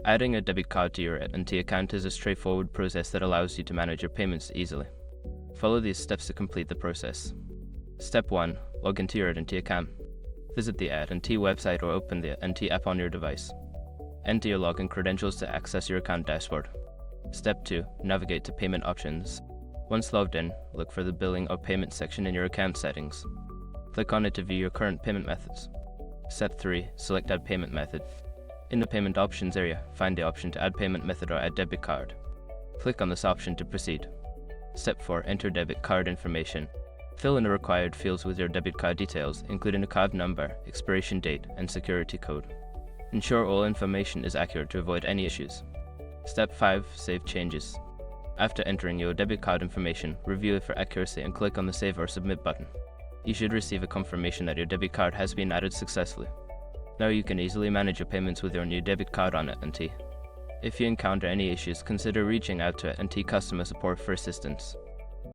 Adding a debit card to your AT&T account is a straightforward process that allows you to manage your payments easily. Follow these steps to complete the process. Step 1. Log into your AT&T account. Visit the AT&T website or open the AT&T app on your device. Enter your login credentials to access your account dashboard. Step 2. Navigate to payment options. Once logged in, look for the billing or payment section in your account settings. Click on it to view your current payment methods. Step 3. Select Add Payment Method. In the Payment Options area, find the option to add payment method or add debit card. Click on this option to proceed. Step 4. Enter debit card information. Fill in the required fields with your debit card details, including the card number, expiration date, and security code. Ensure all information is accurate to avoid any issues. Step 5. Save changes. After entering your debit card information, review it for accuracy and click on the Save or Submit button. You should receive a confirmation that your debit card has been added successfully. Now you can easily manage your payments with your new debit card on AT&T. If you encounter any issues, consider reaching out to AT&T customer support for assistance.